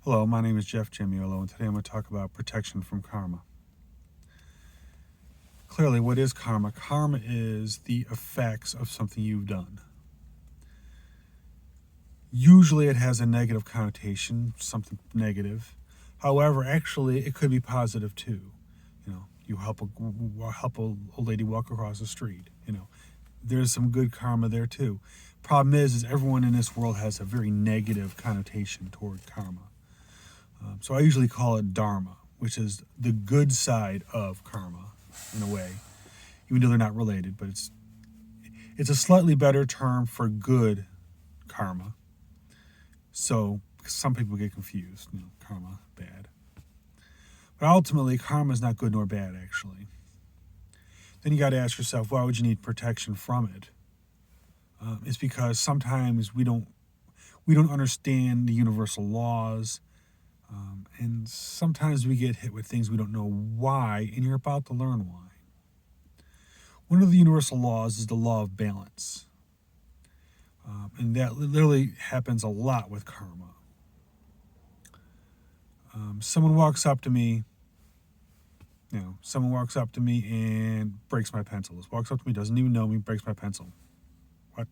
Hello, my name is Jeff Jamiolo, and today I'm going to talk about protection from karma. Clearly, what is karma? Karma is the effects of something you've done. Usually it has a negative connotation, something negative. However, actually, it could be positive too. You help a old lady walk across the street. There's some good karma there too. Problem is everyone in this world has a very negative connotation toward karma. So I usually call it dharma, which is the good side of karma, in a way, even though they're not related. But it's a slightly better term for good karma. So some people get confused, karma, bad. But ultimately, karma is not good nor bad, actually. Then you got to ask yourself, why would you need protection from it? It's because sometimes we don't understand the universal laws. And sometimes we get hit with things we don't know why, and you're about to learn why. One of the universal laws is the law of balance. And that literally happens a lot with karma. Someone walks up to me and breaks my pencil. Just walks up to me, doesn't even know me, breaks my pencil. What?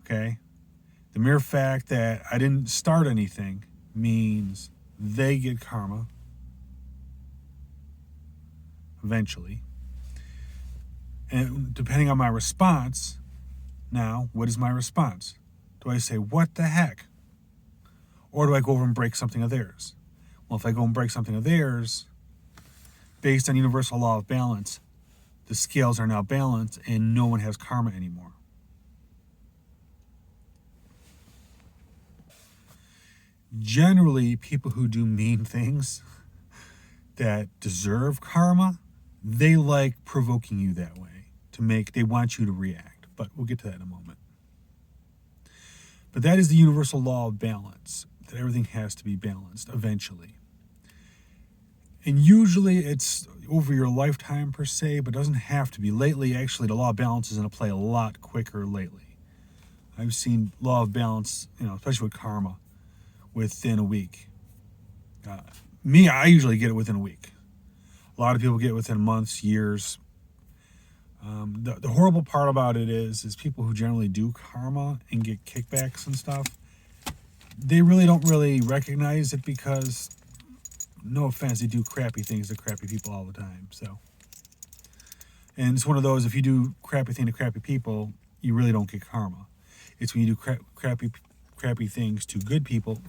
Okay. The mere fact that I didn't start anything means they get karma eventually. And depending on my response, now, what is my response? Do I say, what the heck? Or do I go over and break something of theirs? Well, if I go and break something of theirs, based on universal law of balance, the scales are now balanced and no one has karma anymore. Generally, people who do mean things that deserve karma, they like provoking you that way. They want you to react. But we'll get to that in a moment. But that is the universal law of balance, that everything has to be balanced eventually. And usually it's over your lifetime per se, but doesn't have to be. Lately, actually, the law of balance is going to play a lot quicker lately. I've seen law of balance, especially with karma, within a week. I usually get it within a week. A lot of people get it within months, years. The horrible part about it is people who generally do karma and get kickbacks and stuff, they really don't really recognize it because, no offense, they do crappy things to crappy people all the time. So, and it's one of those, if you do crappy thing to crappy people, you really don't get karma. It's when you do crappy things to good people,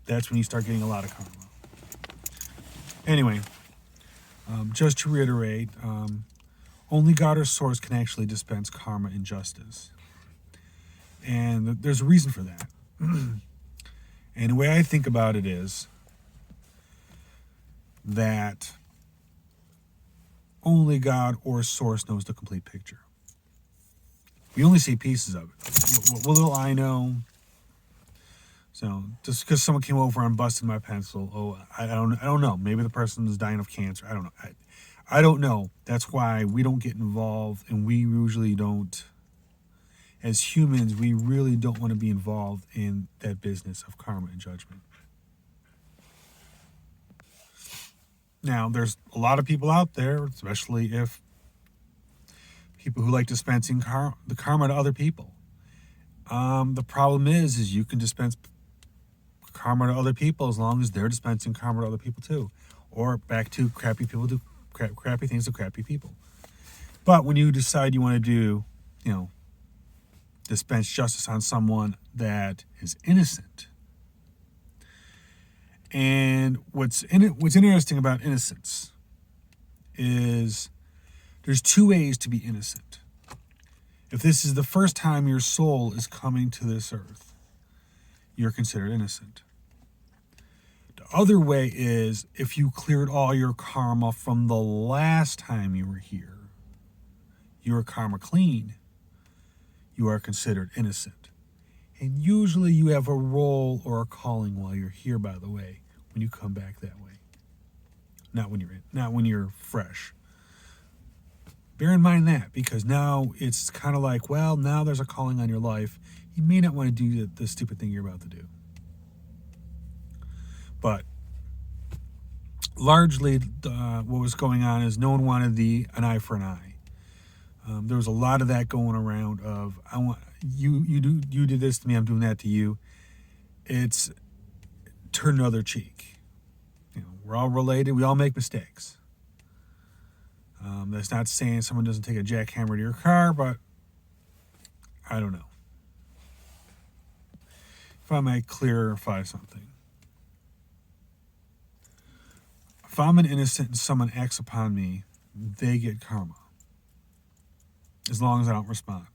that's when you start getting a lot of karma. Anyway, just to reiterate, only God or Source can actually dispense karma and justice. And there's a reason for that. And the way I think about it is that only God or Source knows the complete picture. We only see pieces of it. What little I know. So just because someone came over and busted my pencil, I don't know. Maybe the person is dying of cancer. I don't know. I don't know. That's why we don't get involved, and we usually don't. As humans, we really don't want to be involved in that business of karma and judgment. Now, there's a lot of people out there, especially if people who like dispensing the karma to other people. The problem is you can dispense karma to other people as long as they're dispensing karma to other people too. Or back to crappy people do crappy things to crappy people. But when you decide you want to do, dispense justice on someone that is innocent, and what's interesting about innocence is there's two ways to be innocent. If this is the first time your soul is coming to this earth, you're considered innocent. The other way is if you cleared all your karma from the last time you were here, you're karma clean, you are considered innocent. And usually you have a role or a calling while you're here, by the way, when you come back that way. Not when you're fresh. Bear in mind that, because now it's kind of like, well, now there's a calling on your life. You may not want to do the stupid thing you're about to do. But largely, what was going on is no one wanted an eye for an eye. There was a lot of that going around. Of I want you did this to me, I'm doing that to you. It's turn the other cheek. We're all related. We all make mistakes. That's not saying someone doesn't take a jackhammer to your car, but I don't know. If I might clarify something. If I'm an innocent and someone acts upon me, they get karma. As long as I don't respond.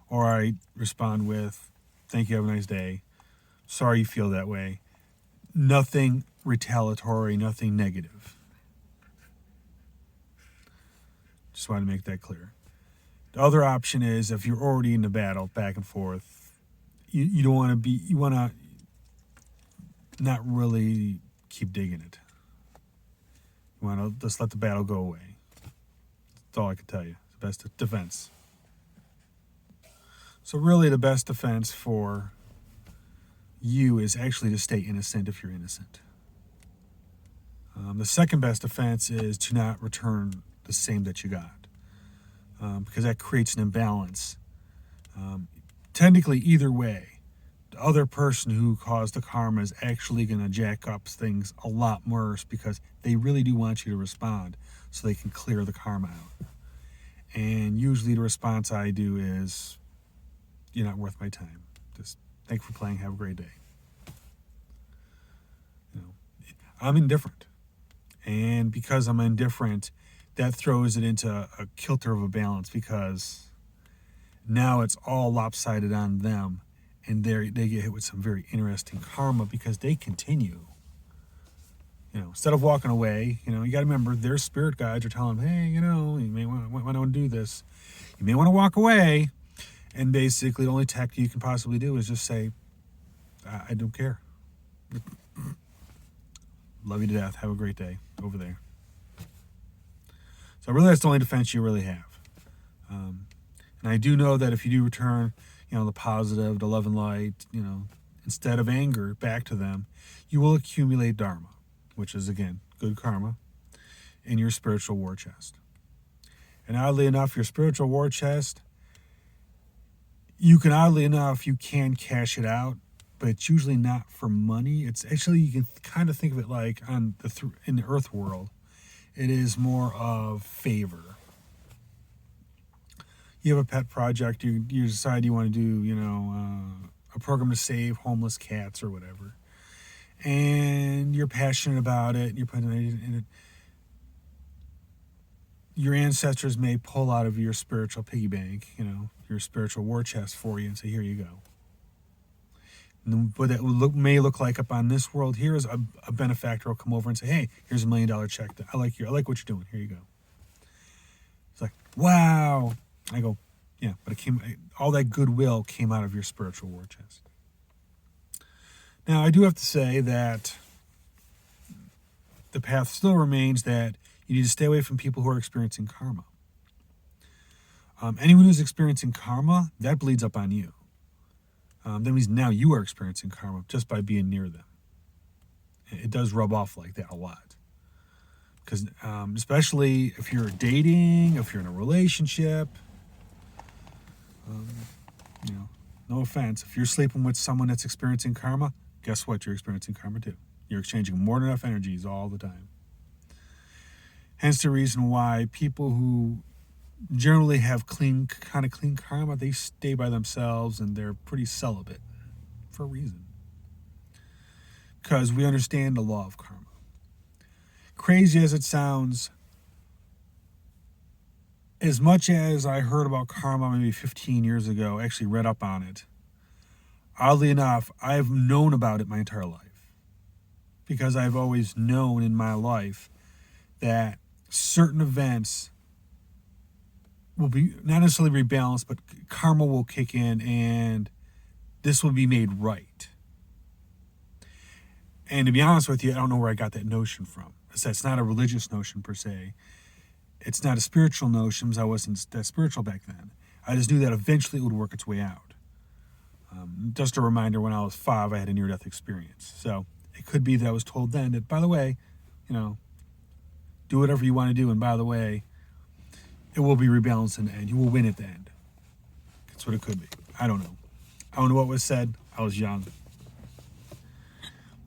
Or I respond with, thank you, have a nice day. Sorry you feel that way. Nothing retaliatory, nothing negative. Just wanted to make that clear. The other option is if you're already in the battle, back and forth, you don't want to you want to not really keep digging it. You want to just let the battle go away. That's all I can tell you. It's the best defense. So really the best defense for you is actually to stay innocent if you're innocent. The second best defense is to not return the same that you got. Because that creates an imbalance. Technically, either way, the other person who caused the karma is actually going to jack up things a lot worse because they really do want you to respond so they can clear the karma out. And usually the response I do is, you're not worth my time. Just thank you for playing. Have a great day. I'm indifferent. And because I'm indifferent, that throws it into a kilter of a balance because now it's all lopsided on them and they get hit with some very interesting karma because they continue. Instead of walking away, you got to remember their spirit guides are telling them, hey, you may want to do this. You may want to walk away. And basically the only tactic you can possibly do is just say, I don't care. Love you to death. Have a great day over there. So really that's the only defense you really have. And I do know that if you do return, the positive, the love and light, instead of anger back to them, you will accumulate dharma, which is, again, good karma, in your spiritual war chest. And oddly enough, your spiritual war chest, you can cash it out, but it's usually not for money. It's actually, you can kind of think of it like in the earth world, it is more of favor. You have a pet project, you decide you want to do, a program to save homeless cats or whatever. And you're passionate about it, and you're putting it in it. Your ancestors may pull out of your spiritual piggy bank, your spiritual war chest for you and say, here you go. And what that may look like up on this world here is a benefactor will come over and say, hey, here's $1 million check. I like what you're doing. Here you go. It's like, wow. I go, yeah, but all that goodwill came out of your spiritual war chest. Now, I do have to say that the path still remains that you need to stay away from people who are experiencing karma. Anyone who's experiencing karma, that bleeds up on you. That means now you are experiencing karma just by being near them. It does rub off like that a lot. Because especially if you're dating, if you're in a relationship, no offense, if you're sleeping with someone that's experiencing karma, guess what? You're experiencing karma too. You're exchanging more than enough energies all the time. Hence the reason why people who generally have clean karma, they stay by themselves and they're pretty celibate for a reason. Because we understand the law of karma. Crazy as it sounds, as much as I heard about karma maybe 15 years ago, actually read up on it, oddly enough, I've known about it my entire life. Because I've always known in my life that certain events will be not necessarily rebalanced, but karma will kick in and this will be made right. And to be honest with you, I don't know where I got that notion from. It's not a religious notion per se. It's not a spiritual notion because I wasn't that spiritual back then. I just knew that eventually it would work its way out. Just a reminder, when I was 5, I had a near-death experience. So It could be that I was told then that, by the way, do whatever you want to do, and by the way, it will be rebalanced in the end. You will win at the end. That's what it could be. I don't know. I don't know what was said. I was young.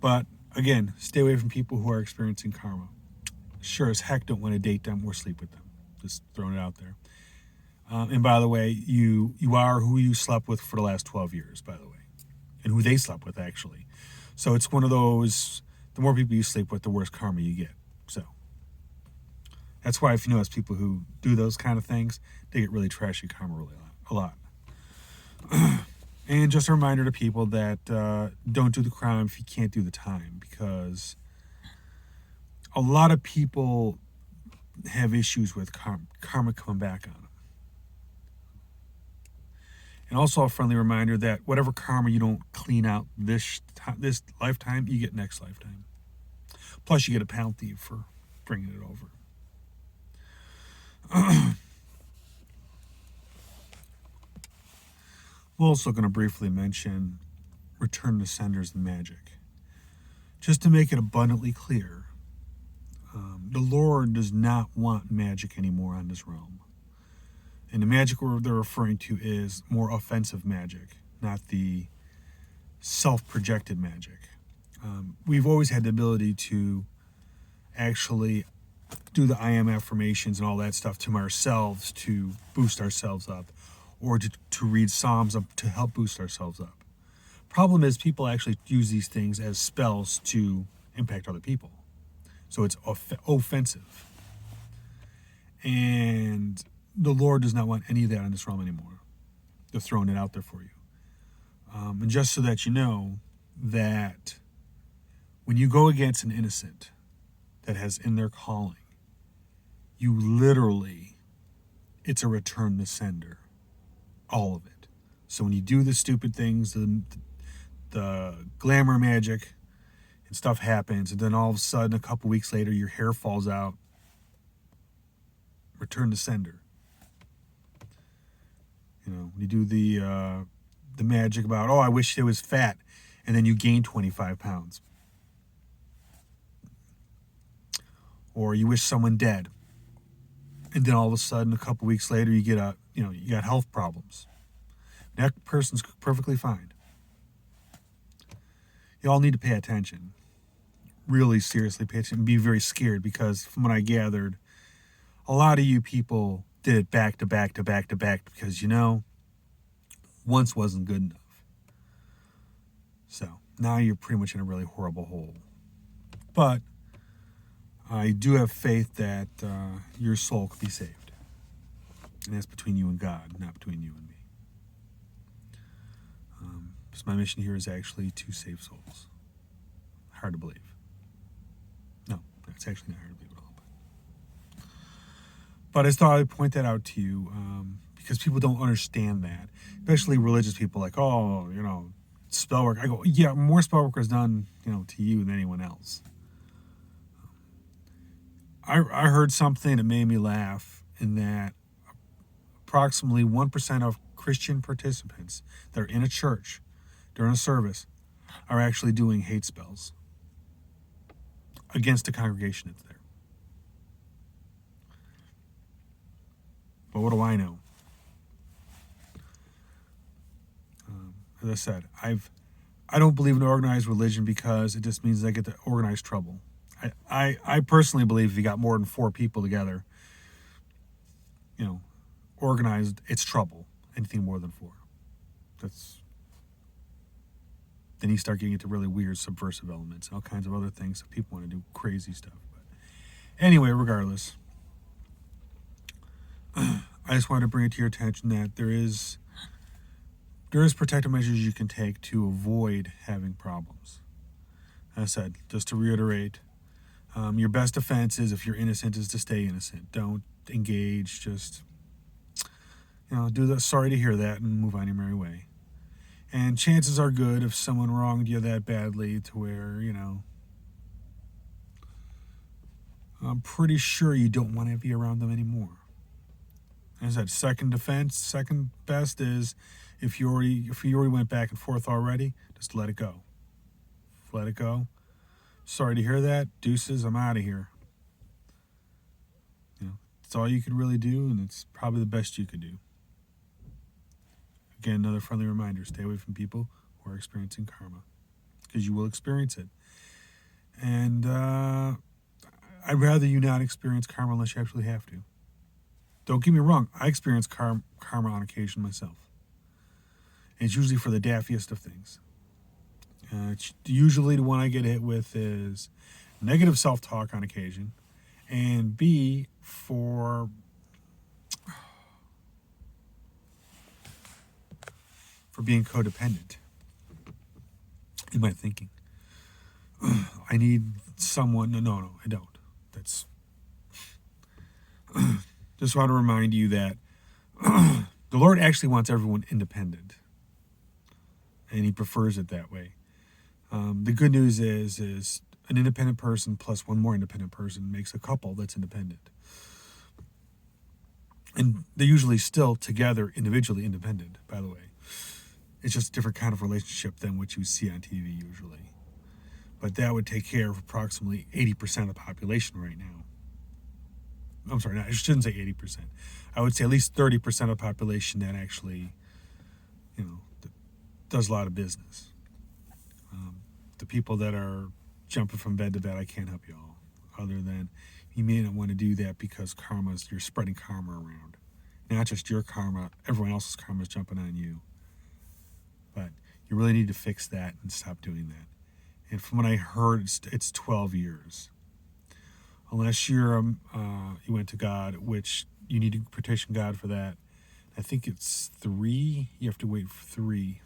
But again, stay away from people who are experiencing karma. Sure as heck don't want to date them or sleep with them. Just throwing it out there. And by the way, you are who you slept with for the last 12 years, by the way. And who they slept with, actually. So it's one of those, the more people you sleep with, the worse karma you get. So that's why if you notice people who do those kind of things, they get really trashy karma really a lot. And just a reminder to people that don't do the crime if you can't do the time, because a lot of people have issues with karma coming back on them. And also a friendly reminder that whatever karma you don't clean out this lifetime, you get next lifetime. Plus you get a penalty for bringing it over. We're also going to briefly mention return to senders and magic. Just to make it abundantly clear, the Lord does not want magic anymore on this realm. And the magic they're referring to is more offensive magic, not the self-projected magic. We've always had the ability to actually do the I am affirmations and all that stuff to ourselves to boost ourselves up, or to read Psalms to help boost ourselves up. Problem is, people actually use these things as spells to impact other people. So it's offensive. And the Lord does not want any of that in this realm anymore. They're throwing it out there for you. And just so that you know that when you go against an innocent that has in their calling, you literally, it's a return to sender. All of it. So when you do the stupid things, the glamour magic and stuff happens, and then all of a sudden, a couple weeks later, your hair falls out, return to sender. When you do the magic about, I wish it was fat, and then you gain 25 pounds. Or you wish someone dead, and then all of a sudden, a couple weeks later, you get you got health problems. That person's perfectly fine. You all need to pay attention. Really seriously pay attention and be very scared, because from what I gathered, a lot of you people did it back to back to back to back because, once wasn't good enough. So now you're pretty much in a really horrible hole. But I do have faith that your soul could be saved. And that's between you and God, not between you and me. So my mission here is actually to save souls. Hard to believe. No, it's actually not hard to believe at all. But I just thought I'd point that out to you because people don't understand that. Especially religious people like, spell work. I go, yeah, more spell work is done, to you than anyone else. I heard something that made me laugh, in that approximately 1% of Christian participants that are in a church during a service are actually doing hate spells against the congregation that's there. But what do I know? As I said, I don't believe in organized religion because it just means I get to organize trouble. I personally believe if you got more than 4 people together, organized, it's trouble. Anything more than 4. Then you start getting into really weird subversive elements and all kinds of other things that people want to do crazy stuff. But anyway, regardless, I just wanted to bring it to your attention that there is protective measures you can take to avoid having problems. As I said, just to reiterate, your best defense is, if you're innocent, is to stay innocent. Don't engage. Just, do the sorry to hear that and move on your merry way. And chances are good, if someone wronged you that badly to where, I'm pretty sure you don't want to be around them anymore. As I said, second best is if you already went back and forth already, just let it go. Let it go. Sorry to hear that. Deuces, I'm out of here. It's all you could really do, and it's probably the best you could do. Again, another friendly reminder: stay away from people who are experiencing karma, because you will experience it. And I'd rather you not experience karma unless you absolutely have to. Don't get me wrong, I experience karma on occasion myself. And it's usually for the daffiest of things. Usually the one I get hit with is negative self-talk on occasion, and B, for being codependent in my thinking. I need someone. No, I don't. That's just want to remind you that the Lord actually wants everyone independent, and He prefers it that way. The good news is an independent person plus one more independent person makes a couple that's independent. And they're usually still together, individually independent, by the way. It's just a different kind of relationship than what you see on TV usually. But that would take care of approximately 80% of the population right now. I'm sorry, I shouldn't say 80%. I would say at least 30% of the population that actually, does a lot of business. The people that are jumping from bed to bed, I can't help you all. Other than you may not want to do that because you're spreading karma around. Not just your karma, everyone else's karma is jumping on you. But you really need to fix that and stop doing that. And from what I heard, it's 12 years. Unless you went to God, which you need to petition God for that. I think it's 3. You have to wait for 3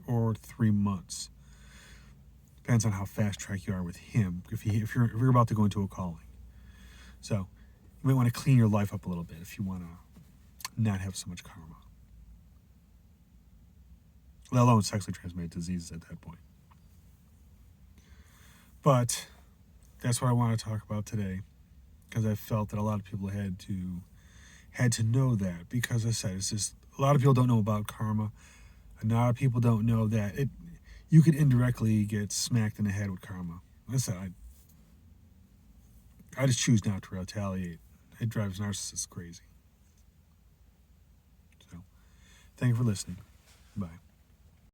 or 3 months. Depends on how fast track you are with Him. If you're about to go into a calling, so you might want to clean your life up a little bit if you want to not have so much karma. Let alone sexually transmitted diseases at that point. But that's what I want to talk about today, because I felt that a lot of people had to know that. Because I said, it's just a lot of people don't know about karma. A lot of people don't know that you could indirectly get smacked in the head with karma. Like I said, I just choose not to retaliate. It drives narcissists crazy. So, thank you for listening. Bye.